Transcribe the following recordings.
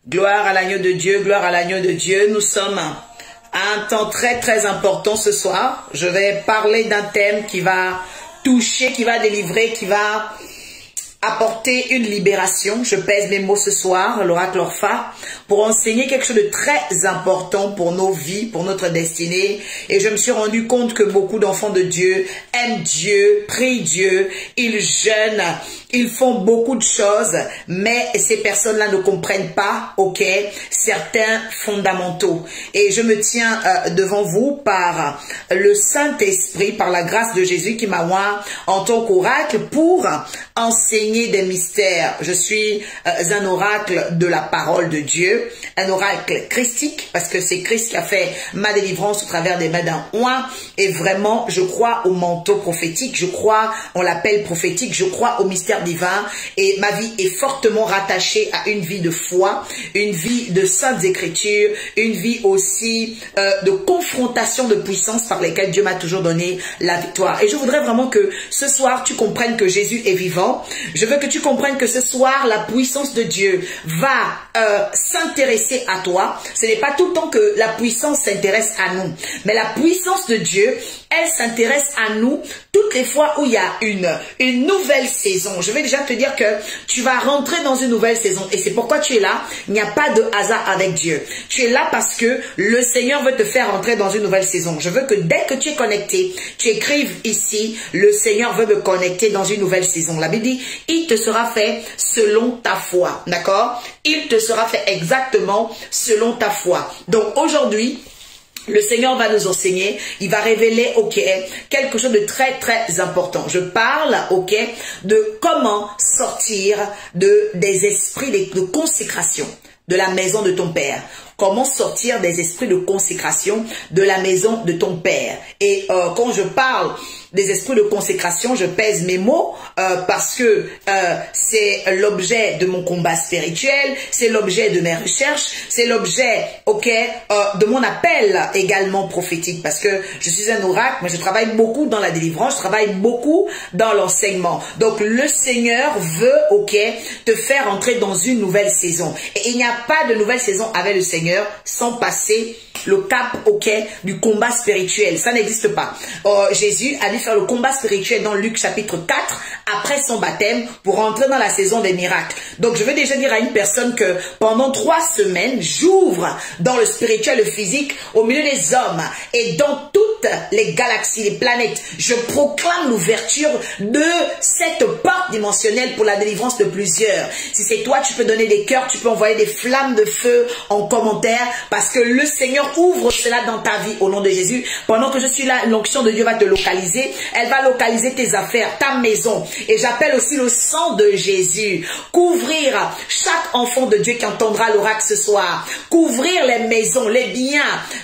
Gloire à l'agneau de Dieu, gloire à l'agneau de Dieu. Nous sommes à un temps très très important ce soir. Je vais parler d'un thème qui va toucher, qui va délivrer, qui va apporter une libération. Je pèse mes mots ce soir, l'oracle Orpha, pour enseigner quelque chose de très important pour nos vies, pour notre destinée. Et je me suis rendu compte que beaucoup d'enfants de Dieu aiment Dieu, prient Dieu, ils jeûnent, ils font beaucoup de choses, mais ces personnes-là ne comprennent pas, ok, certains fondamentaux. Et je me tiens devant vous par le Saint-Esprit, par la grâce de Jésus qui m'a oint en tant qu'oracle pour enseigner des mystères. Je suis un oracle de la parole de Dieu, un oracle christique, parce que c'est Christ qui a fait ma délivrance au travers des mains d'un oint. Et vraiment, je crois au manteau prophétique, je crois, on l'appelle prophétique, je crois au mystère divin, et ma vie est fortement rattachée à une vie de foi, une vie de saintes écritures, une vie aussi de confrontation de puissance par lesquelles Dieu m'a toujours donné la victoire. Et je voudrais vraiment que ce soir tu comprennes que Jésus est vivant. Je veux que tu comprennes que ce soir la puissance de Dieu va s'intéresser à toi. Ce n'est pas tout le temps que la puissance s'intéresse à nous, mais la puissance de Dieu, elle s'intéresse à nous toutes les fois où il y a une nouvelle saison. Je vais déjà te dire que tu vas rentrer dans une nouvelle saison et c'est pourquoi tu es là. Il n'y a pas de hasard avec Dieu. Tu es là parce que le Seigneur veut te faire rentrer dans une nouvelle saison. Je veux que dès que tu es connecté, tu écrives ici, le Seigneur veut me connecter dans une nouvelle saison. La Bible dit, il te sera fait selon ta foi. D'accord? Il te sera fait exactement selon ta foi. Donc aujourd'hui, le Seigneur va nous enseigner, il va révéler, ok, quelque chose de très très important. Je parle, ok, de comment sortir des esprits de consécration de la maison de ton Père. Comment sortir des esprits de consécration de la maison de ton Père. Et quand je parle des esprits de consécration, je pèse mes mots parce que c'est l'objet de mon combat spirituel, c'est l'objet de mes recherches, c'est l'objet, ok, de mon appel également prophétique, parce que je suis un oracle, mais je travaille beaucoup dans la délivrance, je travaille beaucoup dans l'enseignement. Donc le Seigneur veut, ok, te faire entrer dans une nouvelle saison. Et il n'y a pas de nouvelle saison avec le Seigneur sans passer le cap, ok, du combat spirituel. Ça n'existe pas. Jésus a dû faire le combat spirituel dans Luc chapitre 4 après son baptême pour entrer dans la saison des miracles. Donc je veux déjà dire à une personne que pendant 3 semaines, j'ouvre dans le spirituel, le physique, au milieu des hommes et dans toutes les galaxies, les planètes. Je proclame l'ouverture de cette porte dimensionnelle pour la délivrance de plusieurs. Si c'est toi, tu peux donner des cœurs, tu peux envoyer des flammes de feu en commentaire parce que le Seigneur ouvre cela dans ta vie au nom de Jésus. Pendant que je suis là, l'onction de Dieu va te localiser. Elle va localiser tes affaires, ta maison. Et j'appelle aussi le sang de Jésus. Couvrir chaque enfant de Dieu qui entendra l'oracle ce soir. Couvrir les maisons, les biens,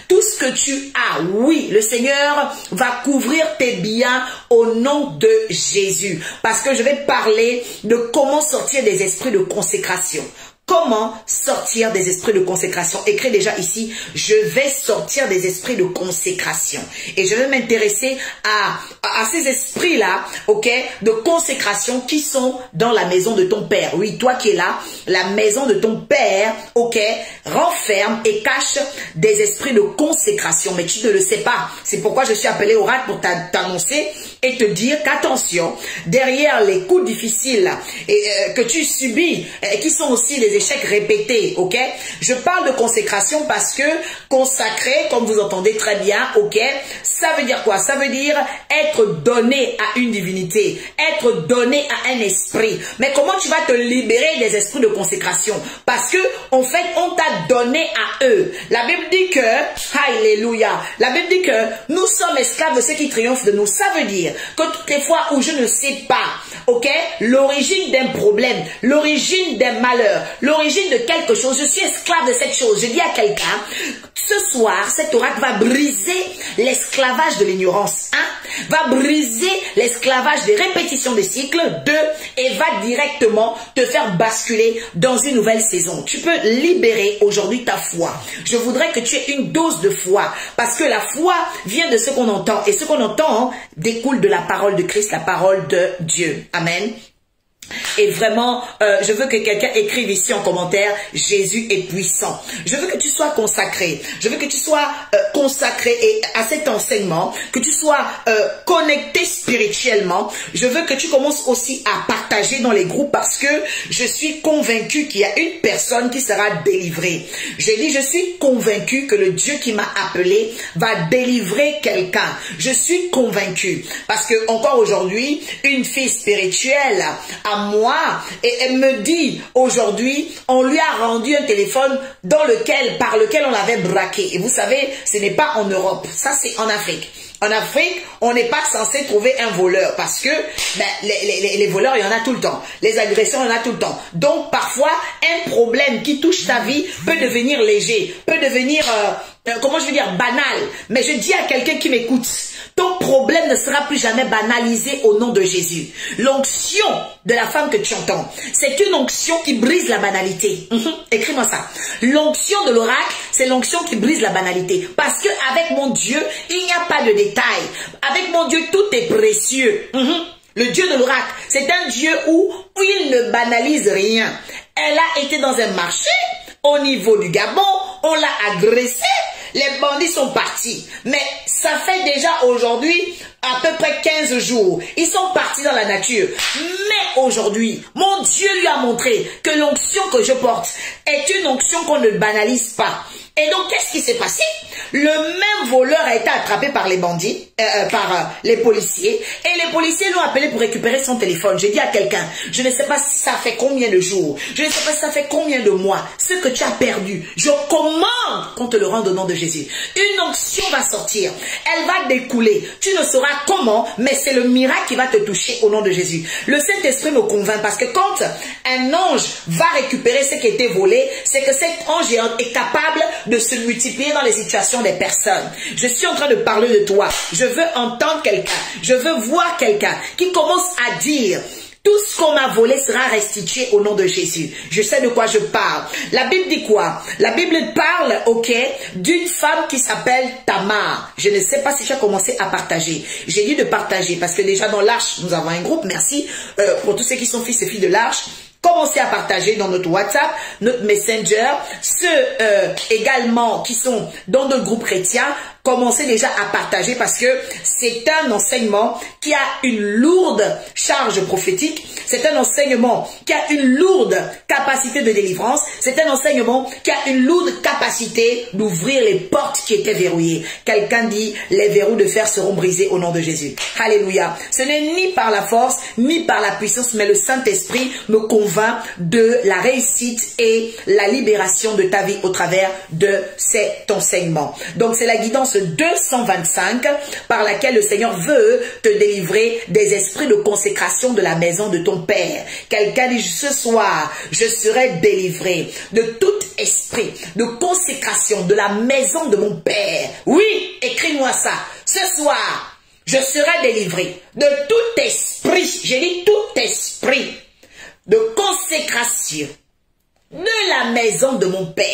tout ce que tu as. Oui, le Seigneur va couvrir tes biens au nom de Jésus. Parce que je vais parler de comment sortir des esprits de consécration. Comment sortir des esprits de consécration? Écris déjà ici, je vais sortir des esprits de consécration. Et je vais m'intéresser à ces esprits-là, ok, de consécration qui sont dans la maison de ton Père. Oui, toi qui es là, la maison de ton Père, ok, renferme et cache des esprits de consécration. Mais tu ne le sais pas. C'est pourquoi je suis appelé oracle pour t'annoncer et te dire qu'attention, derrière les coups difficiles que tu subis, qui sont aussi des échecs répétés, ok? Je parle de consécration parce que consacré, comme vous entendez très bien, ok? Ça veut dire quoi? Ça veut dire être donné à une divinité, être donné à un esprit. Mais comment tu vas te libérer des esprits de consécration? Parce que, en fait, on t'a donné à eux. La Bible dit que, alléluia, la Bible dit que nous sommes esclaves de ceux qui triomphent de nous. Ça veut dire que toutes les fois où je ne sais pas, ok, l'origine d'un problème, l'origine d'un malheur, l'origine de quelque chose, je suis esclave de cette chose. Je dis à quelqu'un, ce soir, cet oracle va briser l'esclavage de l'ignorance, va briser l'esclavage des répétitions des cycles, 2, et va directement te faire basculer dans une nouvelle saison. Tu peux libérer aujourd'hui ta foi. Je voudrais que tu aies une dose de foi, parce que la foi vient de ce qu'on entend, et ce qu'on entend découle de la parole de Christ, la parole de Dieu. Amen. Et vraiment, je veux que quelqu'un écrive ici en commentaire, Jésus est puissant. Je veux que tu sois consacré. Je veux que tu sois consacré à cet enseignement, que tu sois connecté spirituellement. Je veux que tu commences aussi à partager dans les groupes parce que je suis convaincu qu'il y a une personne qui sera délivrée. Je dis, je suis convaincu que le Dieu qui m'a appelé va délivrer quelqu'un. Je suis convaincu parce que encore aujourd'hui, une fille spirituelle à moi et elle me dit aujourd'hui on lui a rendu un téléphone par lequel on l'avait braqué. Et vous savez, ce n'est pas en Europe, ça c'est en Afrique. En Afrique, on n'est pas censé trouver un voleur parce que les voleurs, il y en a tout le temps. Les agressions, il y en a tout le temps. Donc, parfois, un problème qui touche ta vie peut devenir léger, peut devenir, comment je veux dire, banal. Mais je dis à quelqu'un qui m'écoute, ton problème ne sera plus jamais banalisé au nom de Jésus. L'onction de la femme que tu entends, c'est une onction qui brise la banalité. Écris-moi ça. L'onction de l'oracle, c'est l'onction qui brise la banalité. Parce que avec mon Dieu, il n'y a pas de détails. Avec mon Dieu, tout est précieux. Le Dieu de l'oracle, c'est un Dieu où il ne banalise rien. Elle a été dans un marché au niveau du Gabon, on l'a agressée. Les bandits sont partis. Mais ça fait déjà aujourd'hui à peu près 15 jours. Ils sont partis dans la nature. Mais aujourd'hui, mon Dieu lui a montré que l'onction que je porte est une onction qu'on ne banalise pas. Et donc, qu'est-ce qui s'est passé? Le même voleur a été attrapé par les bandits, par les policiers. Et les policiers l'ont appelé pour récupérer son téléphone. J'ai dit à quelqu'un, je ne sais pas si ça fait combien de jours, je ne sais pas si ça fait combien de mois, ce que tu as perdu, je commande qu'on te le rende au nom de Jésus. Une onction va sortir, elle va découler. Tu ne sauras comment, mais c'est le miracle qui va te toucher au nom de Jésus. Le Saint-Esprit me convainc parce que quand un ange va récupérer ce qui a été volé, c'est que cet ange est capable de se multiplier dans les situations des personnes. Je suis en train de parler de toi. Je veux entendre quelqu'un. Je veux voir quelqu'un qui commence à dire tout ce qu'on m'a volé sera restitué au nom de Jésus. Je sais de quoi je parle. La Bible dit quoi? La Bible parle, ok, d'une femme qui s'appelle Tamar. Je ne sais pas si tu as commencé à partager. J'ai dit de partager parce que déjà dans l'Arche, nous avons un groupe. Merci pour tous ceux qui sont fils et filles de l'Arche. Commencez à partager dans notre WhatsApp, notre Messenger, ceux également qui sont dans notre groupe chrétien, commencez déjà à partager parce que c'est un enseignement qui a une lourde charge prophétique, c'est un enseignement qui a une lourde capacité de délivrance, c'est un enseignement qui a une lourde capacité d'ouvrir les portes qui étaient verrouillées. Quelqu'un dit, les verrous de fer seront brisés au nom de Jésus. Alléluia. Ce n'est ni par la force, ni par la puissance, mais le Saint-Esprit me convainc de la réussite et la libération de ta vie au travers de cet enseignement. Donc c'est la guidance 225 par laquelle le Seigneur veut te délivrer des esprits de consécration de la maison de ton Père. Quelqu'un dit ce soir, je serai délivré de tout esprit de consécration de la maison de mon Père. Oui, écris-moi ça. Ce soir, je serai délivré de tout esprit, j'ai dit tout esprit de consécration de la maison de mon Père.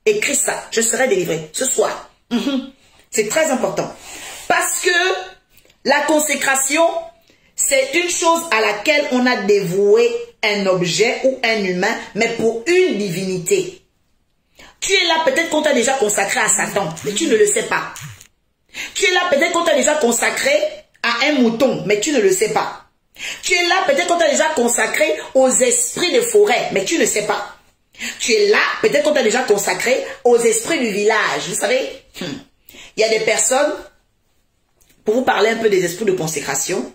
Écris ça, je serai délivré ce soir. C'est très important. Parce que la consécration, c'est une chose à laquelle on a dévoué un objet ou un humain, mais pour une divinité. Tu es là, peut-être qu'on t'a déjà consacré à Satan, mais tu ne le sais pas. Tu es là, peut-être qu'on t'a déjà consacré à un mouton, mais tu ne le sais pas. Tu es là, peut-être qu'on t'a déjà consacré aux esprits de forêt, mais tu ne sais pas. Tu es là, peut-être qu'on t'a déjà consacré aux esprits du village. Vous savez, il y a des personnes, pour vous parler un peu des esprits de consécration,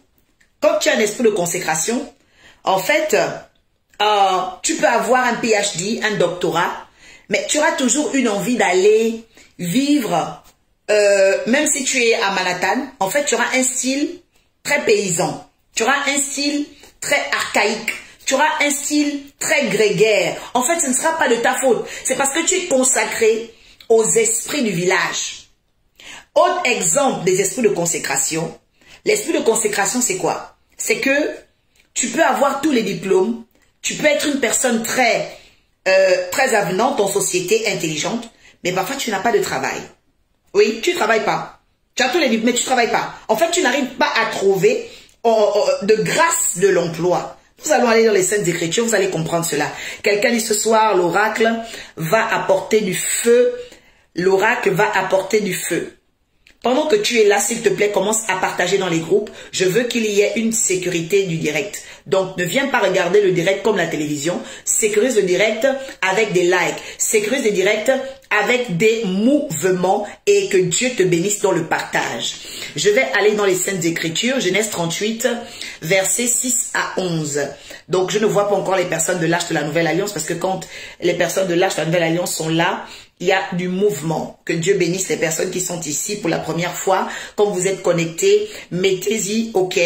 quand tu as un esprit de consécration, en fait, tu peux avoir un PhD, un doctorat, mais tu auras toujours une envie d'aller vivre, même si tu es à Manhattan, en fait, tu auras un style très paysan, tu auras un style très archaïque, tu auras un style très grégaire. En fait, ce ne sera pas de ta faute, c'est parce que tu es consacré aux esprits du village. Autre exemple des esprits de consécration. L'esprit de consécration, c'est quoi? C'est que tu peux avoir tous les diplômes, tu peux être une personne très avenante en société, intelligente, mais parfois tu n'as pas de travail. Oui, tu ne travailles pas. Tu as tous les diplômes, mais tu ne travailles pas. En fait, tu n'arrives pas à trouver de grâce de l'emploi. Nous allons aller dans les Saintes Écritures, vous allez comprendre cela. Quelqu'un dit ce soir, l'oracle va apporter du feu. L'oracle va apporter du feu. Pendant que tu es là, s'il te plaît, commence à partager dans les groupes. Je veux qu'il y ait une sécurité du direct. Donc, ne viens pas regarder le direct comme la télévision. Sécurise le direct avec des likes. Sécurise le direct avec des mouvements et que Dieu te bénisse dans le partage. Je vais aller dans les Saintes Écritures, Genèse 38, versets 6 à 11. Donc, je ne vois pas encore les personnes de l'Arche de la Nouvelle Alliance parce que quand les personnes de l'Arche de la Nouvelle Alliance sont là, il y a du mouvement. Que Dieu bénisse les personnes qui sont ici pour la première fois. Quand vous êtes connectés, mettez-y, ok,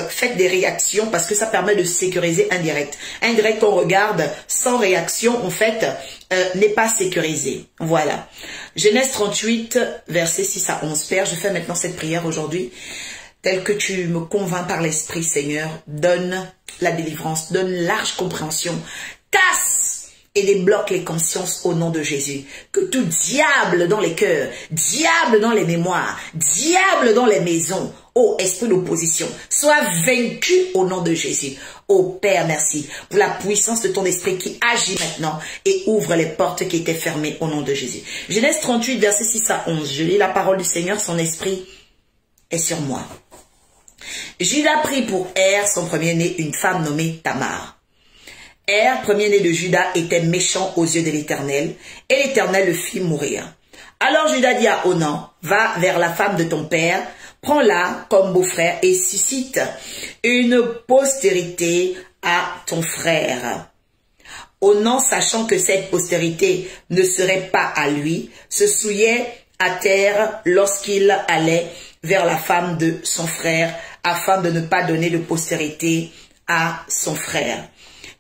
faites des réactions parce que ça permet de sécuriser un direct. Un direct qu'on regarde sans réaction, en fait, n'est pas sécurisé. Voilà. Genèse 38, versets 6 à 11. Père, je fais maintenant cette prière aujourd'hui. Tel que tu me convaincs par l'Esprit, Seigneur, donne la délivrance, donne large compréhension. Casse et débloque les consciences au nom de Jésus. Que tout diable dans les cœurs, diable dans les mémoires, diable dans les maisons, ô esprit d'opposition, soit vaincu au nom de Jésus. Ô Père, merci pour la puissance de ton esprit qui agit maintenant et ouvre les portes qui étaient fermées au nom de Jésus. Genèse 38, versets 6 à 11. Je lis la parole du Seigneur, son esprit est sur moi. Juda prit pour son premier-né, une femme nommée Tamar. Premier-né de Juda, était méchant aux yeux de l'Éternel, et l'Éternel le fit mourir. Alors Juda dit à Onan, va vers la femme de ton père, prends-la comme beau-frère et suscite une postérité à ton frère. Onan, sachant que cette postérité ne serait pas à lui, se souillait à terre lorsqu'il allait vers la femme de son frère, afin de ne pas donner de postérité à son frère.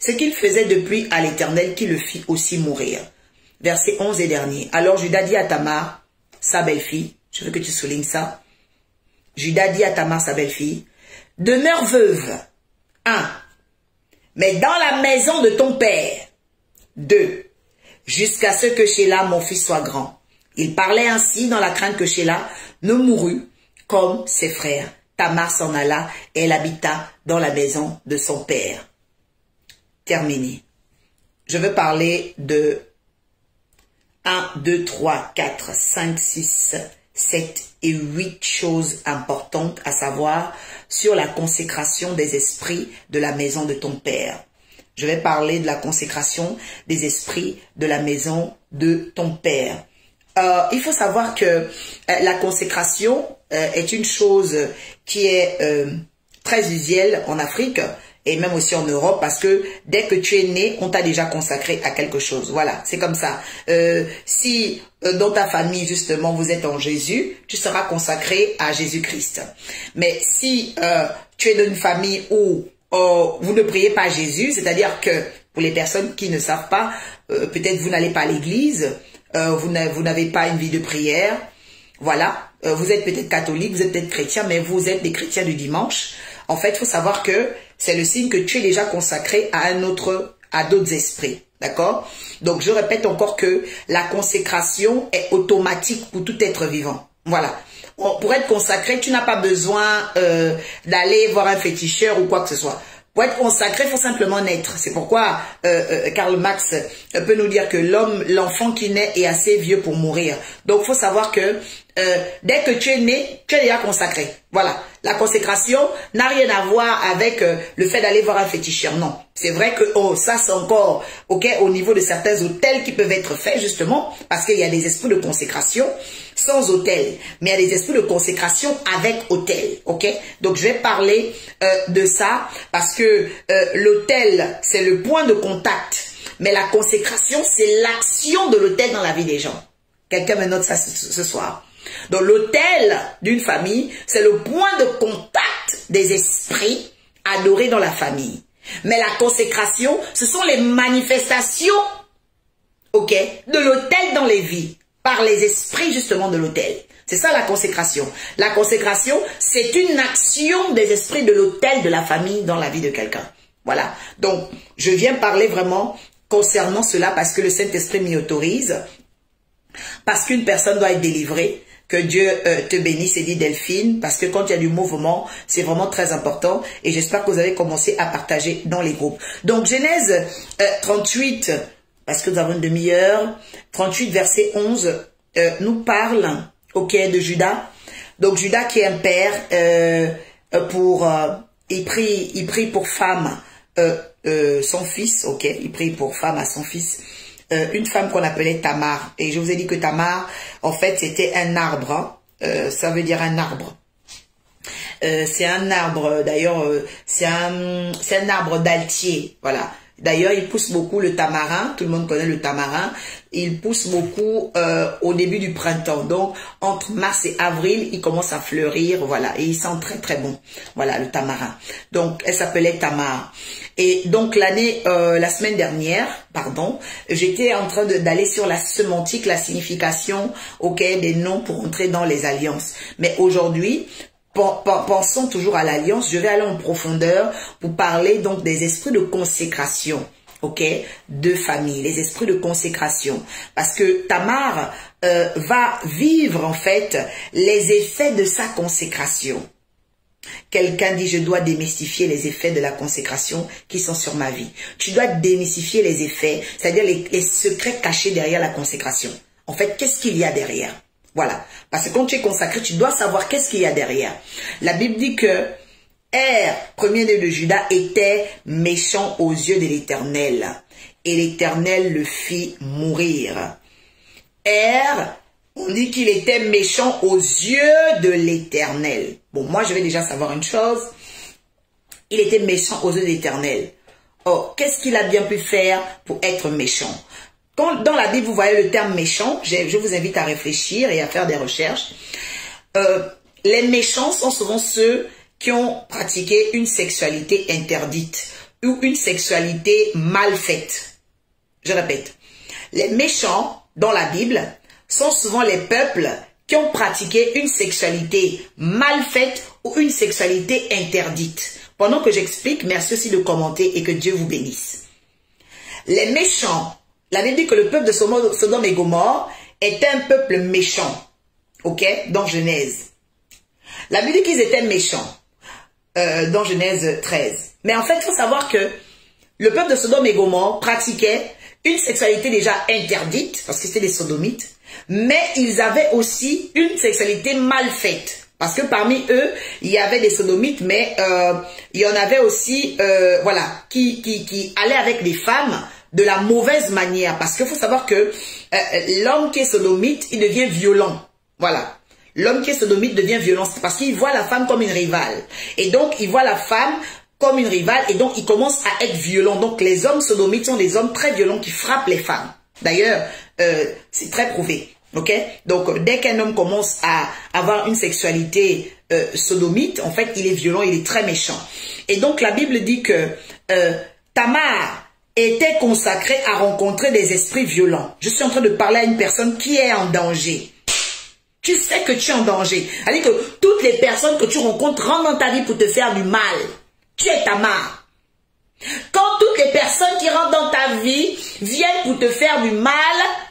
Ce qu'il faisait depuis à l'Éternel qui le fit aussi mourir. Verset 11 et dernier. Alors Juda dit à Tamar, sa belle-fille, je veux que tu soulignes ça. Juda dit à Tamar, sa belle-fille, demeure veuve. 1. Mais dans la maison de ton père. 2. Jusqu'à ce que Shéla, mon fils, soit grand. Il parlait ainsi dans la crainte que Shéla ne mourût comme ses frères. Tamar s'en alla et elle habita dans la maison de son père. Terminé. Je veux parler de 1, 2, 3, 4, 5, 6, 7 et 8 choses importantes à savoir sur la consécration des esprits de la maison de ton père. Je vais parler de la consécration des esprits de la maison de ton père. Il faut savoir que la consécration est une chose qui est très usuelle en Afrique et même aussi en Europe, parce que dès que tu es né, on t'a déjà consacré à quelque chose. Voilà, c'est comme ça. Si dans ta famille, justement, vous êtes en Jésus, tu seras consacré à Jésus-Christ. Mais si tu es dans une famille où vous ne priez pas Jésus, c'est-à-dire que pour les personnes qui ne savent pas, peut-être vous n'allez pas à l'église, vous n'avez pas une vie de prière, voilà, vous êtes peut-être catholique, vous êtes peut-être chrétien, mais vous êtes des chrétiens du dimanche. En fait, il faut savoir que c'est le signe que tu es déjà consacré à d'autres esprits. D'accord? Donc, je répète encore que la consécration est automatique pour tout être vivant. Voilà. Pour être consacré, tu n'as pas besoin d'aller voir un féticheur ou quoi que ce soit. Pour être consacré, il faut simplement naître. C'est pourquoi Karl Marx peut nous dire que l'enfant qui naît est assez vieux pour mourir. Donc, il faut savoir que dès que tu es né, tu es déjà consacré. Voilà. La consécration n'a rien à voir avec le fait d'aller voir un féticheur. Non. C'est vrai que ça c'est encore au niveau de certains hôtels qui peuvent être faits justement parce qu'il y a des esprits de consécration sans hôtel, mais il y a des esprits de consécration avec hôtel. Donc je vais parler de ça parce que l'hôtel c'est le point de contact, mais la consécration c'est l'action de l'hôtel dans la vie des gens. Quelqu'un me note ça ce soir. Donc l'autel d'une famille, c'est le point de contact des esprits adorés dans la famille. Mais la consécration, ce sont les manifestations de l'autel dans les vies, par les esprits justement de l'autel. C'est ça la consécration. La consécration, c'est une action des esprits de l'autel de la famille dans la vie de quelqu'un. Voilà. Donc, je viens parler vraiment concernant cela parce que le Saint-Esprit m'y autorise. Parce qu'une personne doit être délivrée. Que Dieu te bénisse, et dit Delphine, parce que quand il y a du mouvement, c'est vraiment très important. Et j'espère que vous avez commencé à partager dans les groupes. Donc, Genèse 38, parce que nous avons une demi-heure, 38 verset 11, nous parle, ok, de Judas. Donc, Judas qui est un père, il prie pour femme son fils, ok, il prie pour femme à son fils. Une femme qu'on appelait Tamar. Et je vous ai dit que Tamar, en fait, c'était un arbre. Hein. Ça veut dire un arbre. C'est un arbre, d'ailleurs, c'est un arbre d'altier. Voilà. D'ailleurs, il pousse beaucoup le tamarin. Tout le monde connaît le tamarin. Il pousse beaucoup au début du printemps. Donc, entre mars et avril, il commence à fleurir. Voilà. Et il sent très, très bon. Voilà, le tamarin. Donc, elle s'appelait Tamar. Et donc, la semaine dernière, pardon, j'étais en train d'aller sur la sémantique, la signification, ok, des noms pour entrer dans les alliances. Mais aujourd'hui, pensons toujours à l'alliance. Je vais aller en profondeur pour parler donc des esprits de consécration, ok, de famille, les esprits de consécration. Parce que Tamar va vivre en fait les effets de sa consécration. Quelqu'un dit, je dois démystifier les effets de la consécration qui sont sur ma vie. Tu dois démystifier les effets, c'est-à-dire les secrets cachés derrière la consécration. En fait, qu'est-ce qu'il y a derrière? Voilà. Parce que quand tu es consacré, tu dois savoir qu'est-ce qu'il y a derrière. La Bible dit que premier-né de Judas, était méchant aux yeux de l'Éternel. Et l'Éternel le fit mourir. On dit qu'il était méchant aux yeux de l'Éternel. Bon, moi, je vais déjà savoir une chose. Il était méchant aux yeux de l'Éternel. Oh, qu'est-ce qu'il a bien pu faire pour être méchant? Quand dans la Bible, vous voyez le terme méchant, je vous invite à réfléchir et à faire des recherches. Les méchants sont souvent ceux qui ont pratiqué une sexualité interdite ou une sexualité mal faite. Je répète, les méchants dans la Bible sont souvent les peuples qui ont pratiqué une sexualité mal faite ou une sexualité interdite. Pendant que j'explique, merci aussi de commenter et que Dieu vous bénisse. Les méchants, la Bible dit que le peuple de Sodome et Gomorrhe est un peuple méchant. Ok? Dans Genèse. La Bible dit qu'ils étaient méchants. Dans Genèse 13. Mais en fait, il faut savoir que le peuple de Sodome et Gomorrhe pratiquait une sexualité déjà interdite, parce que c'était des sodomites, mais ils avaient aussi une sexualité mal faite. Parce que parmi eux, il y avait des sodomites, mais il y en avait aussi, voilà, qui allaient avec des femmes de la mauvaise manière. Parce qu'il faut savoir que l'homme qui est sodomite, il devient violent. Voilà. L'homme qui est sodomite devient violent parce qu'il voit la femme comme une rivale. Et donc, il voit la femme comme une rivale et donc il commence à être violent. Donc, les hommes sodomites sont des hommes très violents qui frappent les femmes. D'ailleurs, c'est très prouvé. Ok? Donc, dès qu'un homme commence à avoir une sexualité sodomite, en fait, il est violent, il est très méchant. Et donc, la Bible dit que Tamar était consacrée à rencontrer des esprits violents. Je suis en train de parler à une personne qui est en danger. Tu sais que tu es en danger. C'est-à-dire que toutes les personnes que tu rencontres rentrent dans ta vie pour te faire du mal. Tu es Tamar. Quand toutes les personnes qui rentrent dans ta vie viennent pour te faire du mal,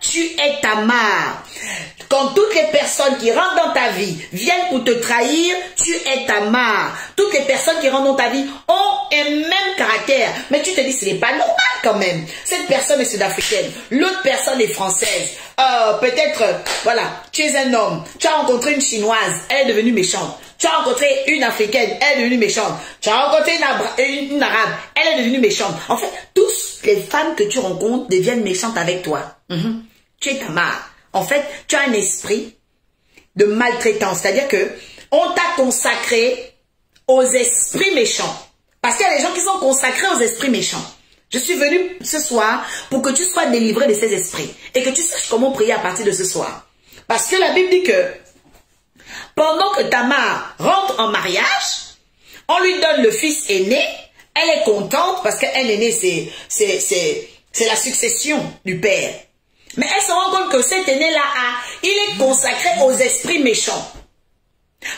tu es Tamar. Quand toutes les personnes qui rentrent dans ta vie viennent pour te trahir, tu es Tamar. Toutes les personnes qui rentrent dans ta vie ont un même caractère. Mais tu te dis, ce n'est pas normal quand même. Cette personne est sud-africaine, l'autre personne est française. Peut-être, voilà, tu es un homme, tu as rencontré une chinoise, elle est devenue méchante. Tu as rencontré une africaine, elle est devenue méchante. Tu as rencontré une arabe, elle est devenue méchante. En fait, toutes les femmes que tu rencontres deviennent méchantes avec toi. Tu es Tamar. En fait, tu as un esprit de maltraitance. C'est-à-dire que on t'a consacré aux esprits méchants. Parce qu'il y a des gens qui sont consacrés aux esprits méchants. Je suis venue ce soir pour que tu sois délivré de ces esprits. Et que tu saches comment prier à partir de ce soir. Parce que la Bible dit que pendant que Tamar rentre en mariage, on lui donne le fils aîné. Elle est contente parce qu'un aîné, c'est la succession du père. Mais elle se rend compte que cet aîné-là, il est consacré aux esprits méchants.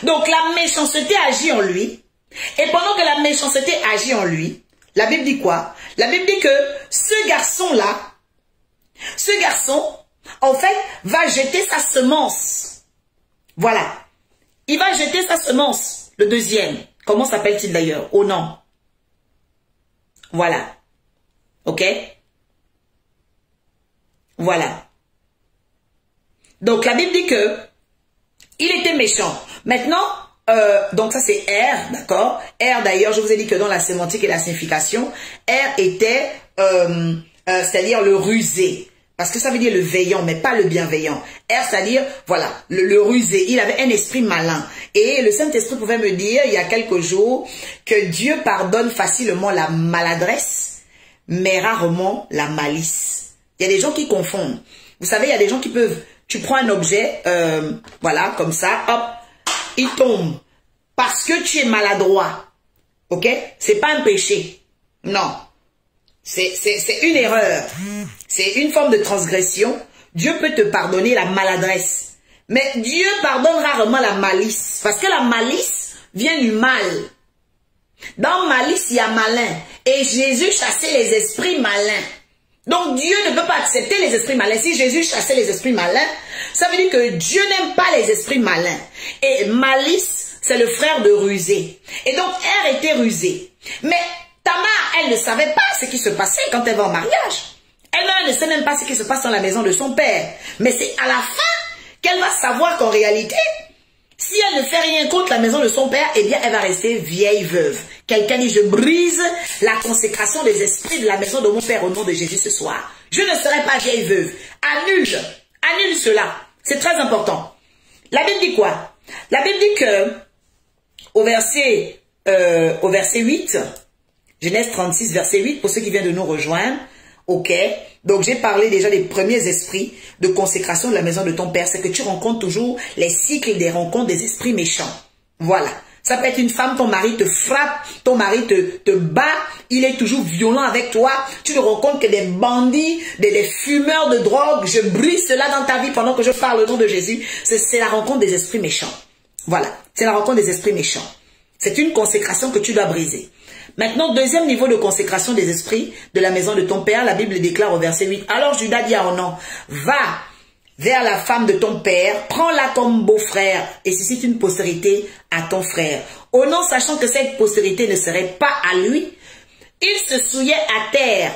Donc la méchanceté agit en lui. Et pendant que la méchanceté agit en lui, la Bible dit quoi? La Bible dit que ce garçon-là, en fait, va jeter sa semence. Voilà. Il va jeter sa semence, le deuxième. Comment s'appelle-t-il d'ailleurs? Onan. Voilà. Ok? Voilà. Donc la Bible dit que il était méchant. Maintenant, donc ça c'est R, d'accord? R d'ailleurs, je vous ai dit que dans la sémantique et la signification, R était, c'est-à-dire le rusé. Parce que ça veut dire le veillant, mais pas le bienveillant. R, c'est-à-dire, voilà, le rusé. Il avait un esprit malin. Et le Saint-Esprit pouvait me dire, il y a quelques jours, que Dieu pardonne facilement la maladresse, mais rarement la malice. Il y a des gens qui confondent. Vous savez, il y a des gens qui peuvent, tu prends un objet, voilà, comme ça, hop, il tombe. Parce que tu es maladroit. Ok? C'est pas un péché. Non. C'est une erreur. C'est une forme de transgression. Dieu peut te pardonner la maladresse. Mais Dieu pardonne rarement la malice. Parce que la malice vient du mal. Dans malice, il y a malin. Et Jésus chassait les esprits malins. Donc Dieu ne peut pas accepter les esprits malins. Si Jésus chassait les esprits malins, ça veut dire que Dieu n'aime pas les esprits malins. Et malice, c'est le frère de rusé. Et donc R était rusé. Mais Tamar, elle ne savait pas ce qui se passait quand elle va en mariage. Elle ne sait même pas ce qui se passe dans la maison de son père. Mais c'est à la fin qu'elle va savoir qu'en réalité, si elle ne fait rien contre la maison de son père, eh bien, elle va rester vieille veuve. Quelqu'un dit, je brise la consécration des esprits de la maison de mon père au nom de Jésus ce soir. Je ne serai pas vieille veuve. Annule cela. C'est très important. La Bible dit quoi? La Bible dit que, au verset 8, Genèse 36, verset 8, pour ceux qui viennent de nous rejoindre, ok, donc j'ai parlé déjà des premiers esprits de consécration de la maison de ton père, c'est que tu rencontres toujours les cycles des rencontres des esprits méchants. Voilà, ça peut être une femme, ton mari te frappe, ton mari te bat, il est toujours violent avec toi, tu ne rencontres que des bandits, des fumeurs de drogue, je brise cela dans ta vie pendant que je parle au nom de Jésus, c'est la rencontre des esprits méchants. Voilà, c'est la rencontre des esprits méchants. C'est une consécration que tu dois briser. Maintenant, deuxième niveau de consécration des esprits de la maison de ton père, la Bible déclare au verset 8. Alors Judas dit à Onan, va vers la femme de ton père, prends-la comme beau-frère et suscite une postérité à ton frère. Onan, sachant que cette postérité ne serait pas à lui, il se souillait à terre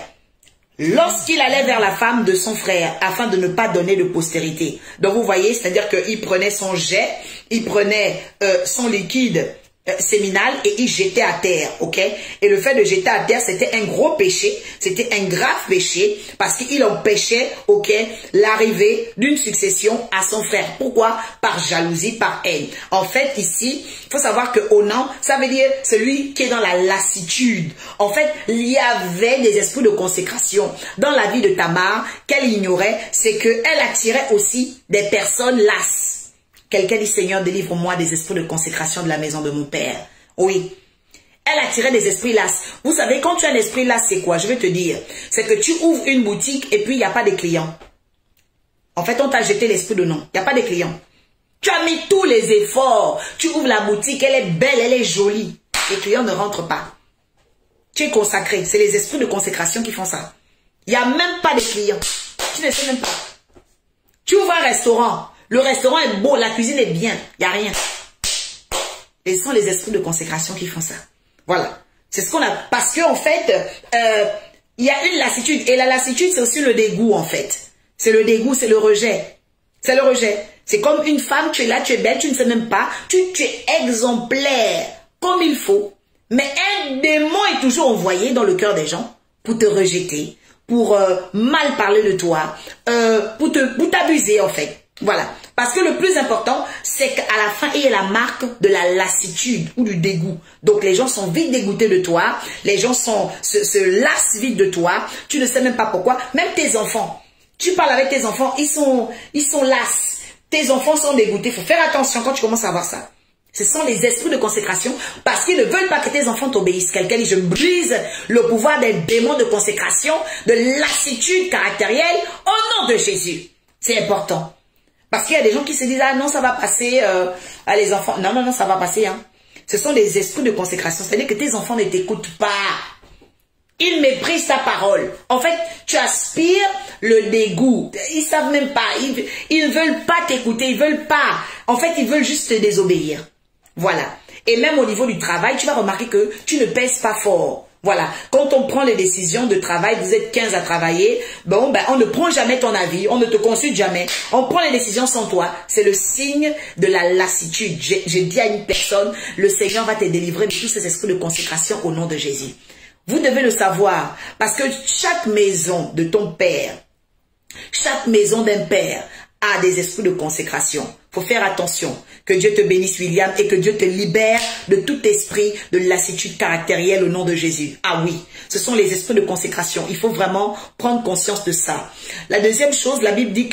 lorsqu'il allait vers la femme de son frère afin de ne pas donner de postérité. Donc vous voyez, c'est-à-dire qu'il prenait son jet, il prenait son liquide séminal et il jetait à terre, ok? Et le fait de jeter à terre, c'était un gros péché, c'était un grave péché parce qu'il empêchait, ok, l'arrivée d'une succession à son frère. Pourquoi? Par jalousie, par haine. En fait, ici, il faut savoir que Onan, ça veut dire celui qui est dans la lassitude. En fait, il y avait des esprits de consécration dans la vie de Tamar qu'elle ignorait, c'est qu'elle attirait aussi des personnes lasses. Quelqu'un dit, Seigneur, délivre-moi des esprits de consécration de la maison de mon père. Oui. Elle attirait des esprits lasses. Vous savez, quand tu as un esprit lasse, c'est quoi? Je vais te dire. C'est que tu ouvres une boutique et puis il n'y a pas de clients. En fait, on t'a jeté l'esprit de non. Il n'y a pas de clients. Tu as mis tous les efforts. Tu ouvres la boutique, elle est belle, elle est jolie. Les clients ne rentrent pas. Tu es consacré. C'est les esprits de consécration qui font ça. Il n'y a même pas de clients. Tu ne sais même pas. Tu ouvres un restaurant. Le restaurant est beau, la cuisine est bien, il n'y a rien. Et ce sont les esprits de consécration qui font ça. Voilà. C'est ce qu'on a. Parce qu'en fait, il y a une lassitude. Et la lassitude, c'est aussi le dégoût, en fait. C'est le dégoût, c'est le rejet. C'est le rejet. C'est comme une femme, tu es là, tu es belle, tu ne sais même pas. Tu es exemplaire, comme il faut. Mais un démon est toujours envoyé dans le cœur des gens pour te rejeter, pour mal parler de toi, pour t'abuser, en fait. Voilà. Parce que le plus important, c'est qu'à la fin, il y a la marque de la lassitude ou du dégoût. Donc, les gens sont vite dégoûtés de toi. Les gens se lassent vite de toi. Tu ne sais même pas pourquoi. Même tes enfants. Tu parles avec tes enfants, ils sont lasses. Tes enfants sont dégoûtés. Il faut faire attention quand tu commences à voir ça. Ce sont les esprits de consécration parce qu'ils ne veulent pas que tes enfants t'obéissent. Quelqu'un dit, je brise le pouvoir des démons de consécration, de lassitude caractérielle au nom de Jésus. C'est important. Parce qu'il y a des gens qui se disent, ah non, ça va passer à les enfants. Non, non, non, ça va passer. Hein. Ce sont des esprits de consécration. C'est-à-dire que tes enfants ne t'écoutent pas. Ils méprisent ta parole. En fait, tu aspires le dégoût. Ils savent même pas. Ils ne veulent pas t'écouter. Ils veulent pas. En fait, ils veulent juste te désobéir. Voilà. Et même au niveau du travail, tu vas remarquer que tu ne pèses pas fort. Voilà. Quand on prend les décisions de travail, vous êtes 15 à travailler, bon, ben, on ne prend jamais ton avis, on ne te consulte jamais. On prend les décisions sans toi. C'est le signe de la lassitude. J'ai dit à une personne, le Seigneur va te délivrer de tous ces esprits de consécration au nom de Jésus. Vous devez le savoir, parce que chaque maison de ton père, chaque maison d'un père a des esprits de consécration. Faut faire attention. Que Dieu te bénisse, William, et que Dieu te libère de tout esprit de lassitude caractérielle au nom de Jésus. Ah oui, ce sont les esprits de consécration. Il faut vraiment prendre conscience de ça. La deuxième chose, la Bible dit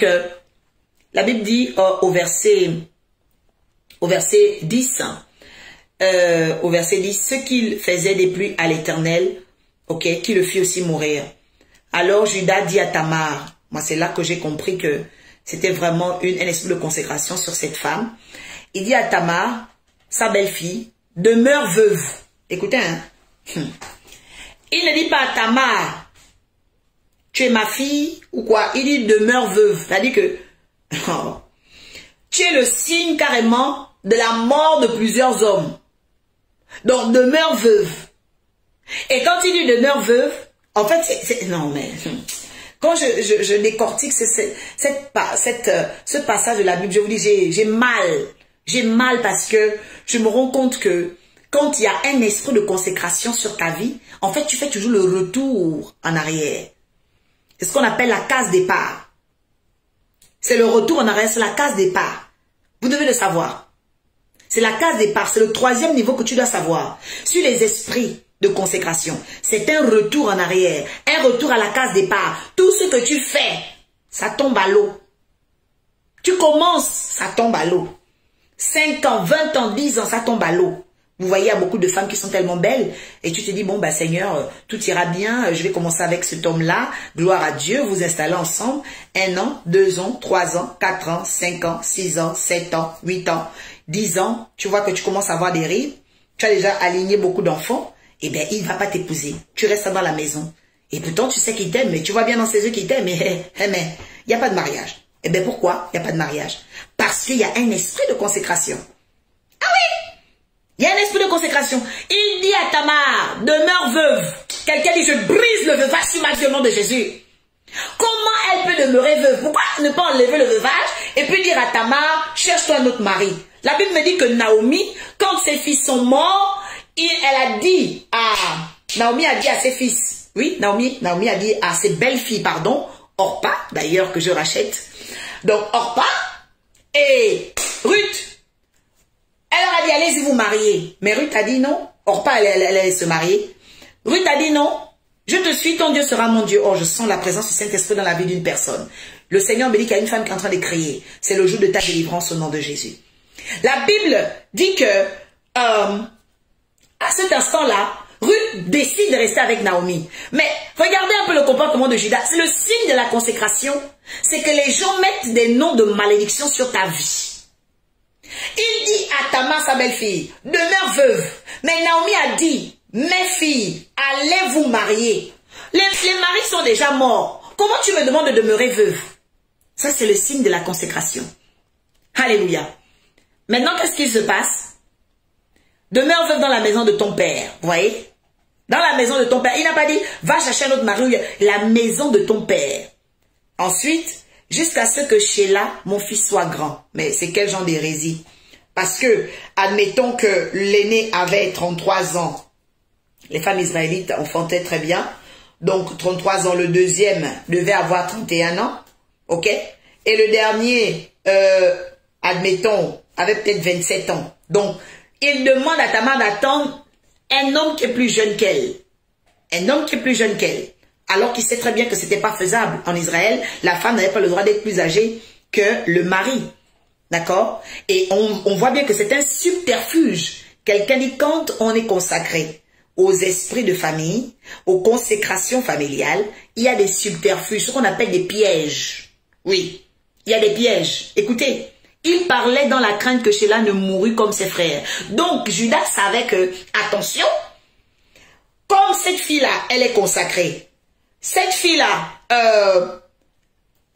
au verset 10, au verset 10, ce qu'il faisait déplu à l'Éternel, ok, qui le fit aussi mourir. Alors Judas dit à Tamar, moi c'est là que j'ai compris que c'était vraiment un esprit de consécration sur cette femme. Il dit à Tamar, sa belle-fille, demeure veuve. Écoutez, hein. Il ne dit pas à Tamar, tu es ma fille ou quoi. Il dit demeure veuve. C'est-à-dire que tu es le signe carrément de la mort de plusieurs hommes. Donc demeure veuve. Et quand il dit demeure veuve, en fait, non mais... Quand je décortique ce passage de la Bible, je vous dis, j'ai mal. J'ai mal parce que je me rends compte que quand il y a un esprit de consécration sur ta vie, en fait, tu fais toujours le retour en arrière. C'est ce qu'on appelle la case départ. C'est le retour en arrière, c'est la case départ. Vous devez le savoir. C'est la case départ, c'est le troisième niveau que tu dois savoir. Sur les esprits de consécration, c'est un retour en arrière, un retour à la case départ. Tout ce que tu fais, ça tombe à l'eau. Tu commences, ça tombe à l'eau. 5 ans, 20 ans, 10 ans, ça tombe à l'eau. Vous voyez, il y a beaucoup de femmes qui sont tellement belles et tu te dis, bon, bah Seigneur, tout ira bien, je vais commencer avec cet homme-là, gloire à Dieu, vous installez ensemble, 1 an, 2 ans, 3 ans, 4 ans, 5 ans, 6 ans, 7 ans, 8 ans, 10 ans, tu vois que tu commences à avoir des rides, tu as déjà aligné beaucoup d'enfants, eh bien, il ne va pas t'épouser, tu restes dans la maison. Et pourtant, tu sais qu'il t'aime, mais tu vois bien dans ses yeux qu'il t'aime, mais il n'y a pas de mariage. Eh bien, pourquoi il n'y a pas de mariage? Parce qu'il y a un esprit de consécration. Ah oui! Il y a un esprit de consécration. Il dit à Tamar, demeure veuve. Quelqu'un dit, je brise le veuvage sur ma vie au nom de Jésus. Comment elle peut demeurer veuve? Pourquoi ne pas enlever le veuvage et puis dire à Tamar, cherche-toi un autre mari? La Bible me dit que Naomi, quand ses fils sont morts, elle a dit à... Naomi a dit à ses fils, oui, Naomi a dit à ses belles-filles, pardon, Orpa, d'ailleurs que je rachète. Donc Orpa et Ruth, elle leur a dit, allez-y vous marier. Mais Ruth a dit non. Orpa, elle allait se marier. Ruth a dit non. Je te suis, ton Dieu sera mon Dieu. Oh, je sens la présence du Saint-Esprit dans la vie d'une personne. Le Seigneur me dit qu'il y a une femme qui est en train de crier. C'est le jour de ta délivrance au nom de Jésus. La Bible dit que, à cet instant-là, Ruth décide de rester avec Naomi. Mais regardez un peu le comportement de Judas. C'est le signe de la consécration. C'est que les gens mettent des noms de malédiction sur ta vie. Il dit à Tamar, sa belle-fille, demeure veuve. Mais Naomi a dit, mes filles, allez vous marier. Les maris sont déjà morts. Comment tu me demandes de demeurer veuve? Ça, c'est le signe de la consécration. Alléluia. Maintenant, qu'est-ce qui se passe? Demeure veuve dans la maison de ton père. Vous voyez? Dans la maison de ton père. Il n'a pas dit, va chercher un autre mari. La maison de ton père. Ensuite, jusqu'à ce que Sheila, mon fils, soit grand. Mais c'est quel genre d'hérésie? Parce que, admettons que l'aîné avait 33 ans. Les femmes israélites enfantaient très bien. Donc, 33 ans. Le deuxième devait avoir 31 ans. OK? Et le dernier, admettons, avait peut-être 27 ans. Donc, il demande à Tamar d'attendre un homme qui est plus jeune qu'elle. Un homme qui est plus jeune qu'elle. Alors qu'il sait très bien que ce n'était pas faisable. En Israël, la femme n'avait pas le droit d'être plus âgée que le mari. D'accord? Et on voit bien que c'est un subterfuge. Quelqu'un dit quand on est consacré aux esprits de famille, aux consécrations familiales, il y a des subterfuges, ce qu'on appelle des pièges. Oui, il y a des pièges. Écoutez, il parlait dans la crainte que Sheila ne mourût comme ses frères. Donc, Judas savait que, attention, comme cette fille-là, elle est consacrée, cette fille-là,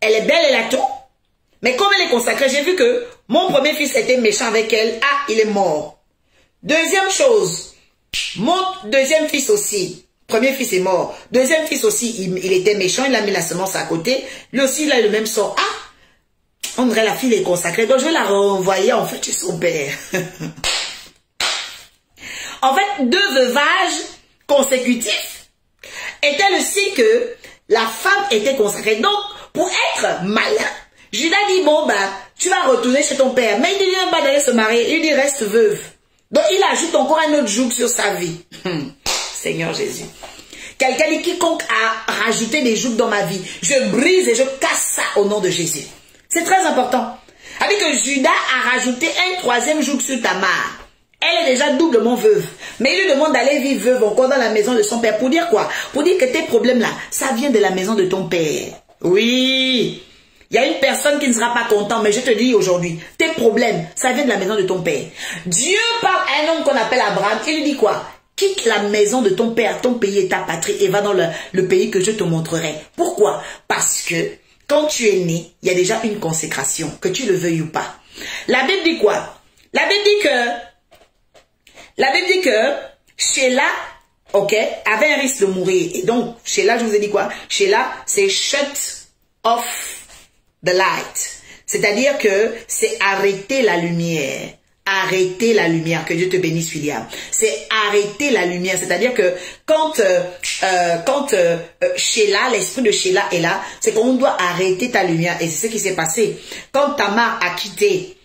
elle est belle, elle a tout, mais comme elle est consacrée, j'ai vu que mon premier fils était méchant avec elle, ah, il est mort. Deuxième chose, mon deuxième fils aussi, premier fils est mort, deuxième fils aussi, il était méchant, il a mis la semence à côté, lui aussi il a le même sort, ah, on dirait la fille est consacrée, donc je vais la renvoyer en fait chez son père. En fait, 2 veuvages consécutifs étaient le signe que la femme était consacrée. Donc, pour être malin, Judas dit, bon, bah, tu vas retourner chez ton père. Mais il dit, il va pas d'aller se marier. Il dit, reste veuve. Donc, il ajoute encore un autre joug sur sa vie. Seigneur Jésus. Quelqu'un dit, quiconque a rajouté des jougs dans ma vie, je brise et je casse ça au nom de Jésus. C'est très important. Avec que Judas a rajouté un 3e joug sur Tamar. Elle est déjà doublement veuve. Mais il lui demande d'aller vivre veuve encore dans la maison de son père. Pour dire quoi? Pour dire que tes problèmes là, ça vient de la maison de ton père. Oui. Il y a une personne qui ne sera pas contente, mais je te dis aujourd'hui, tes problèmes, ça vient de la maison de ton père. Dieu parle à un homme qu'on appelle Abraham. Il lui dit quoi? Quitte la maison de ton père, ton pays et ta patrie et va dans le pays que je te montrerai. Pourquoi? Parce que quand tu es né, il y a déjà une consécration, que tu le veuilles ou pas. La Bible dit quoi? La Bible dit que Sheila, ok, avait un risque de mourir. Et donc, Sheila, je vous ai dit quoi? Sheila, c'est shut off the light. C'est-à-dire que c'est arrêter la lumière. Arrêter la lumière. Que Dieu te bénisse, William. C'est arrêter la lumière. C'est-à-dire que quand Sheila, l'esprit de Sheila est là, c'est qu'on doit arrêter ta lumière. Et c'est ce qui s'est passé. Quand Tamar a quitté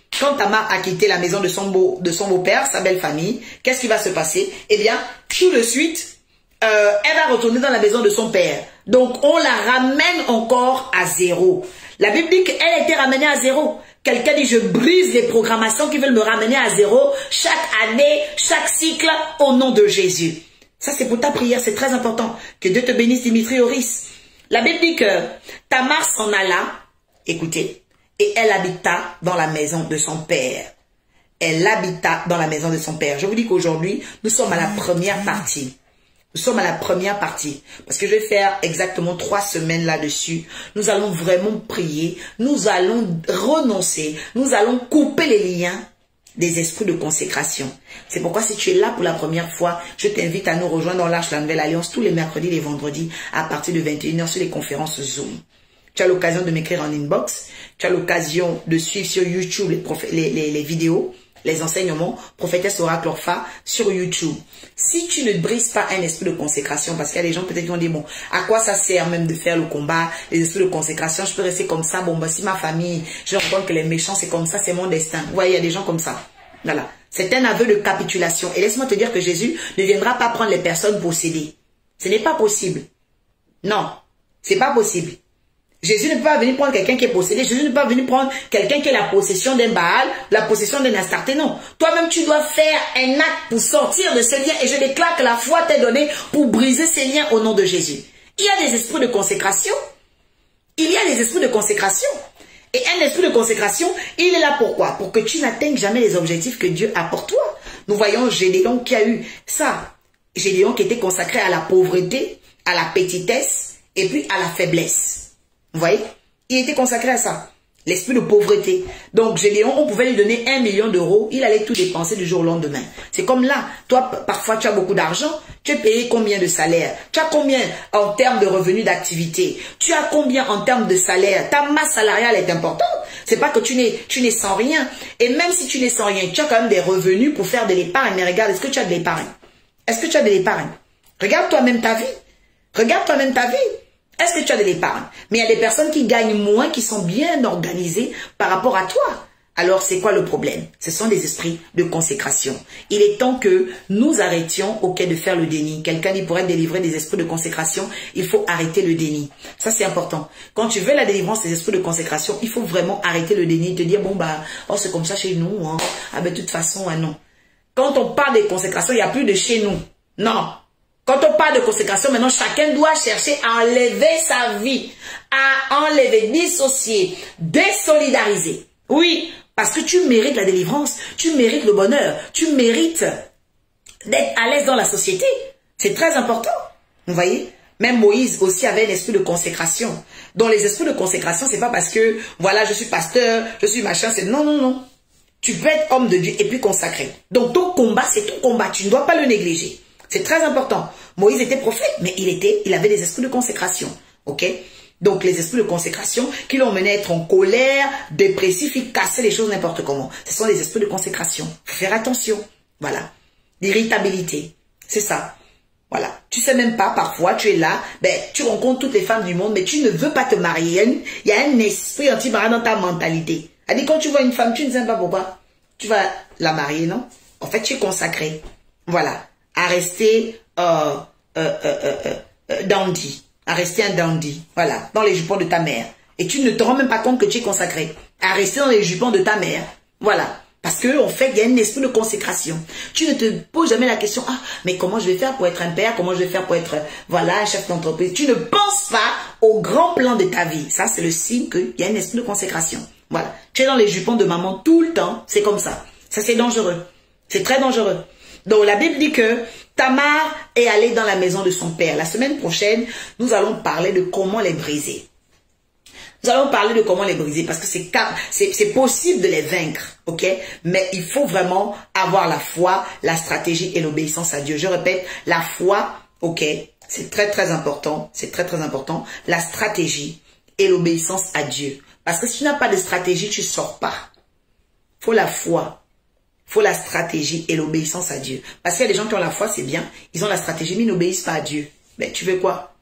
la maison de son beau-père, sa belle famille, qu'est-ce qui va se passer? Eh bien, tout de suite, elle va retourner dans la maison de son père. Donc, on la ramène encore à 0. La Bible dit qu'elle était ramenée à 0. Quelqu'un dit, je brise les programmations qui veulent me ramener à 0 chaque année, chaque cycle, au nom de Jésus. Ça, c'est pour ta prière, c'est très important. Que Dieu te bénisse, Dimitri Horis. La Bible dit que Tamar s'en alla, écoutez, et elle habita dans la maison de son père. Elle habita dans la maison de son père. Je vous dis qu'aujourd'hui, nous sommes à la première partie. Nous sommes à la première partie. Parce que je vais faire exactement 3 semaines là-dessus. Nous allons vraiment prier. Nous allons renoncer. Nous allons couper les liens des esprits de consécration. C'est pourquoi si tu es là pour la première fois, je t'invite à nous rejoindre dans l'Arche de la Nouvelle Alliance tous les mercredis et les vendredis à partir de 21 h sur les conférences Zoom. Tu as l'occasion de m'écrire en inbox. Tu as l'occasion de suivre sur YouTube les vidéos, les enseignements, Prophétesse Oracle Orpha sur YouTube. Si tu ne brises pas un esprit de consécration, parce qu'il y a des gens peut-être qui vont dire, bon, à quoi ça sert même de faire le combat, les esprits de consécration, je peux rester comme ça, bon, bah, si ma famille, je reconnais que les méchants, c'est comme ça, c'est mon destin. Vous voyez, il y a des gens comme ça. Voilà. C'est un aveu de capitulation. Et laisse-moi te dire que Jésus ne viendra pas prendre les personnes possédées. Ce n'est pas possible. Non, c'est pas possible. Jésus ne peut pas venir prendre quelqu'un qui est possédé. Jésus ne peut pas venir prendre quelqu'un qui a la possession d'un Baal, la possession d'un Astarté. Non. Toi-même, tu dois faire un acte pour sortir de ce lien. Et je déclare que la foi t'est donnée pour briser ces liens au nom de Jésus. Il y a des esprits de consécration. Il y a des esprits de consécration. Et un esprit de consécration, il est là pourquoi? Pour que tu n'atteignes jamais les objectifs que Dieu a pour toi. Nous voyons Gédéon qui a eu ça. Gédéon qui était consacré à la pauvreté, à la petitesse et puis à la faiblesse. Vous voyez? Il était consacré à ça. L'esprit de pauvreté. Donc, Gédéon, on pouvait lui donner 1 million d'euros. Il allait tout dépenser du jour au lendemain. C'est comme là. Toi, parfois, tu as beaucoup d'argent. Tu es payé combien de salaire? Tu as combien en termes de revenus d'activité? Tu as combien en termes de salaire? Ta masse salariale est importante. C'est pas que tu n'es sans rien. Et même si tu n'es sans rien, tu as quand même des revenus pour faire de l'épargne. Mais regarde, est-ce que tu as de l'épargne? Est-ce que tu as de l'épargne? Regarde toi-même ta vie. Regarde toi-même ta vie. Est-ce que tu as de l'épargne? Mais il y a des personnes qui gagnent moins, qui sont bien organisées par rapport à toi. Alors, c'est quoi le problème? Ce sont des esprits de consécration. Il est temps que nous arrêtions au quai de faire le déni. Quelqu'un qui pourrait délivrer des esprits de consécration, il faut arrêter le déni. Ça, c'est important. Quand tu veux la délivrance des esprits de consécration, il faut vraiment arrêter le déni. Te dire, bon, bah, oh, c'est comme ça chez nous. Hein. Ah, ben, de toute façon, ah, non. Quand on parle de consécration, il n'y a plus de chez nous. Non. Quand on parle de consécration, maintenant, chacun doit chercher à enlever sa vie, à enlever, dissocier, désolidariser. Oui, parce que tu mérites la délivrance, tu mérites le bonheur, tu mérites d'être à l'aise dans la société. C'est très important. Vous voyez? Même Moïse aussi avait un esprit de consécration. Donc les esprits de consécration, c'est pas parce que, voilà, je suis pasteur, je suis machin, c'est non, non, non. Tu peux être homme de Dieu et puis consacré. Donc ton combat, c'est ton combat. Tu ne dois pas le négliger. C'est très important. Moïse était prophète, mais il avait des esprits de consécration. Ok? Donc les esprits de consécration qui l'ont mené à être en colère, dépressif, il cassait les choses n'importe comment. Ce sont les esprits de consécration. Faire attention. Voilà. L'irritabilité. C'est ça. Voilà. Tu sais même pas, parfois, tu es là, ben, tu rencontres toutes les femmes du monde, mais tu ne veux pas te marier. Il y a un esprit anti-mariage dans ta mentalité. Elle dit, quand tu vois une femme, tu ne sais pas pourquoi. Tu vas la marier, non? En fait, tu es consacré. Voilà. À rester dandy. À rester un dandy. Voilà. Dans les jupons de ta mère. Et tu ne te rends même pas compte que tu es consacré. À rester dans les jupons de ta mère. Voilà. Parce que, en fait, il y a un esprit de consécration. Tu ne te poses jamais la question, ah, mais comment je vais faire pour être un père? Comment je vais faire pour être, voilà, un chef d'entreprise? Tu ne penses pas au grand plan de ta vie. Ça, c'est le signe qu'il y a un esprit de consécration. Voilà. Tu es dans les jupons de maman tout le temps. C'est comme ça. Ça, c'est dangereux. C'est très dangereux. Donc, la Bible dit que Tamar est allée dans la maison de son père. La semaine prochaine, nous allons parler de comment les briser. Nous allons parler de comment les briser parce que c'est possible de les vaincre, ok? Mais il faut vraiment avoir la foi, la stratégie et l'obéissance à Dieu. Je répète, la foi, ok? C'est très très important, c'est très très important. La stratégie et l'obéissance à Dieu. Parce que si tu n'as pas de stratégie, tu ne sors pas. Il faut la foi, il faut la stratégie et l'obéissance à Dieu. Parce qu'il y a des gens qui ont la foi, c'est bien, ils ont la stratégie mais ils n'obéissent pas à Dieu. Mais tu veux quoi?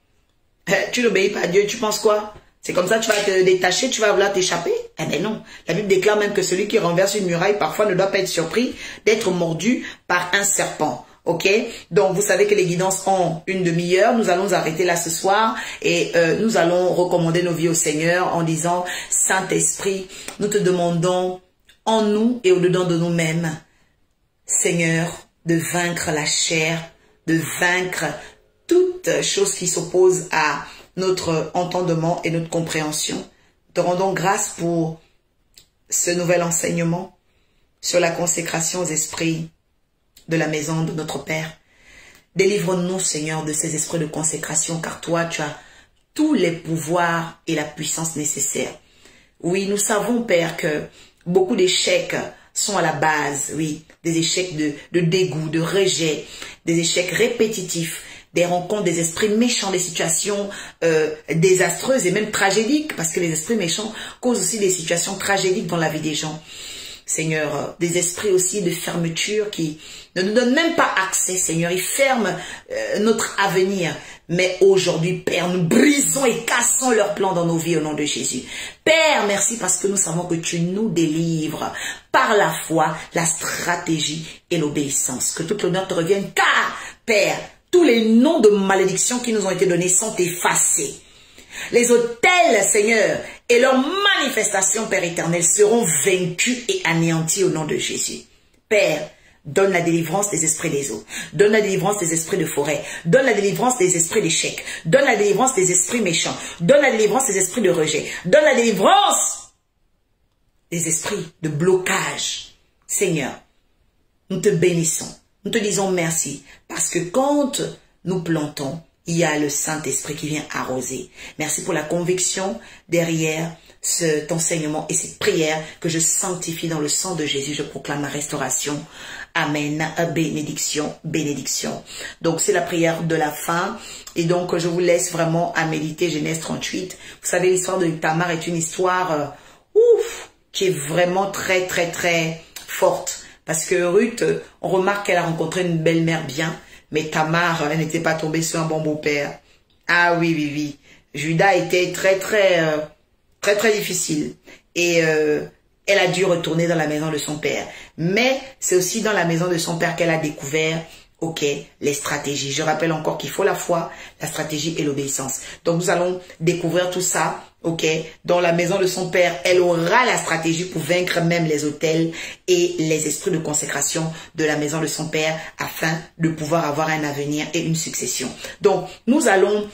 Tu n'obéis pas à Dieu, tu penses quoi? C'est comme ça, tu vas te détacher, tu vas vouloir t'échapper? Eh bien non. La Bible déclare même que celui qui renverse une muraille, parfois ne doit pas être surpris d'être mordu par un serpent. Ok? Donc, vous savez que les guidances ont une demi-heure. Nous allons arrêter là ce soir et nous allons recommander nos vies au Seigneur en disant, Saint-Esprit, nous te demandons en nous et au-dedans de nous-mêmes, Seigneur, de vaincre la chair, de vaincre toute chose qui s'oppose à notre entendement et notre compréhension. Te rendons grâce pour ce nouvel enseignement sur la consécration aux esprits de la maison de notre Père. Délivre-nous, Seigneur, de ces esprits de consécration, car toi, tu as tous les pouvoirs et la puissance nécessaires. Oui, nous savons, Père, que beaucoup d'échecs sont à la base, oui, des échecs de dégoût, de rejet, des échecs répétitifs, des rencontres des esprits méchants, des situations désastreuses et même tragédiques, parce que les esprits méchants causent aussi des situations tragédiques dans la vie des gens. Seigneur, des esprits aussi de fermeture qui ne nous donnent même pas accès, Seigneur. Ils ferment notre avenir. Mais aujourd'hui, Père, nous brisons et cassons leurs plans dans nos vies au nom de Jésus. Père, merci parce que nous savons que tu nous délivres par la foi, la stratégie et l'obéissance. Que toute l'honneur te revienne, car, Père, tous les noms de malédiction qui nous ont été donnés sont effacés. Les autels, Seigneur, et leurs manifestations, Père éternel, seront vaincus et anéantis au nom de Jésus. Père, donne la délivrance des esprits des eaux. Donne la délivrance des esprits de forêt. Donne la délivrance des esprits d'échec. Donne la délivrance des esprits méchants. Donne la délivrance des esprits de rejet. Donne la délivrance des esprits de blocage. Seigneur, nous te bénissons. Nous te disons merci. Parce que quand nous plantons, il y a le Saint-Esprit qui vient arroser. Merci pour la conviction derrière cet enseignement et cette prière que je sanctifie dans le sang de Jésus. Je proclame la restauration. Amen. Bénédiction, bénédiction. Donc, c'est la prière de la fin. Et donc, je vous laisse vraiment à méditer Genèse 38. Vous savez, l'histoire de Tamar est une histoire qui est vraiment très, très, très forte. Parce que Ruth, on remarque qu'elle a rencontré une belle-mère bien. Mais Tamar, elle n'était pas tombée sur un bon beau-père. Ah oui, oui, oui. Judas était très, très difficile. Et elle a dû retourner dans la maison de son père. Mais c'est aussi dans la maison de son père qu'elle a découvert, ok, les stratégies. Je rappelle encore qu'il faut la foi, la stratégie et l'obéissance. Donc nous allons découvrir tout ça, ok. Dans la maison de son père, elle aura la stratégie pour vaincre même les autels et les esprits de consécration de la maison de son père afin de pouvoir avoir un avenir et une succession. Donc nous allons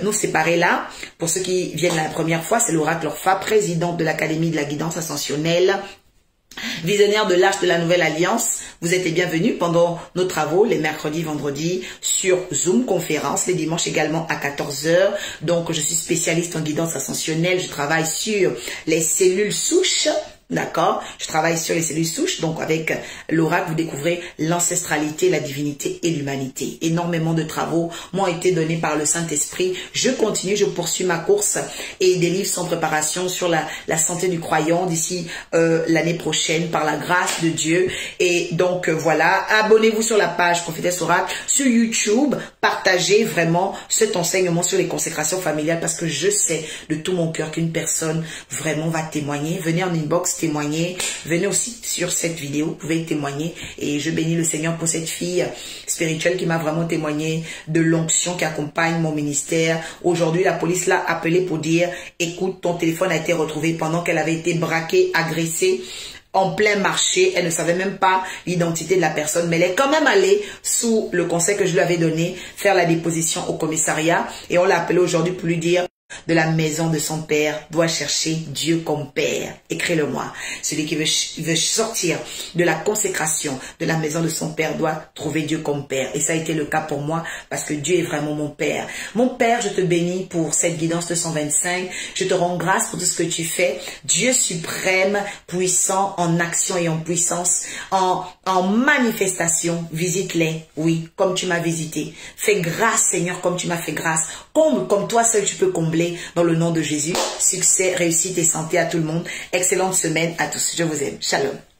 nous séparer là. Pour ceux qui viennent la première fois, c'est l'oracle Orpha, présidente de l'Académie de la guidance ascensionnelle. Visionnaires de l'Arche de la Nouvelle Alliance, vous êtes les bienvenus pendant nos travaux les mercredis, vendredis sur Zoom conférence, les dimanches également à 14 h. Donc, je suis spécialiste en guidance ascensionnelle. Je travaille sur les cellules souches. D'accord, je travaille sur les cellules souches, donc avec l'oracle, vous découvrez l'ancestralité, la divinité et l'humanité. Énormément de travaux m'ont été donnés par le Saint-Esprit. Je continue, je poursuis ma course et des livres sont en préparation sur la santé du croyant d'ici l'année prochaine par la grâce de Dieu. Et donc voilà, abonnez-vous sur la page Prophétesse Oracle sur YouTube, partagez vraiment cet enseignement sur les consécrations familiales parce que je sais de tout mon cœur qu'une personne vraiment va témoigner. Venez en inbox témoigner, venez aussi sur cette vidéo, vous pouvez témoigner et je bénis le Seigneur pour cette fille spirituelle qui m'a vraiment témoigné de l'onction qui accompagne mon ministère. Aujourd'hui, la police l'a appelé pour dire, écoute, ton téléphone a été retrouvé pendant qu'elle avait été braquée, agressée en plein marché. Elle ne savait même pas l'identité de la personne, mais elle est quand même allée sous le conseil que je lui avais donné, faire la déposition au commissariat et on l'a appelé aujourd'hui pour lui dire de la maison de son père doit chercher Dieu comme père. Écris-le-moi. Celui qui veut sortir de la consécration de la maison de son père doit trouver Dieu comme père. Et ça a été le cas pour moi parce que Dieu est vraiment mon père. Mon père, je te bénis pour cette guidance de 125. Je te rends grâce pour tout ce que tu fais. Dieu suprême, puissant en action et en puissance, en manifestation. Visite-les, oui, comme tu m'as visité. Fais grâce, Seigneur, comme tu m'as fait grâce. Comble comme toi seul tu peux combler. Dans le nom de Jésus, succès, réussite et santé à tout le monde. Excellente semaine à tous. Je vous aime. Shalom.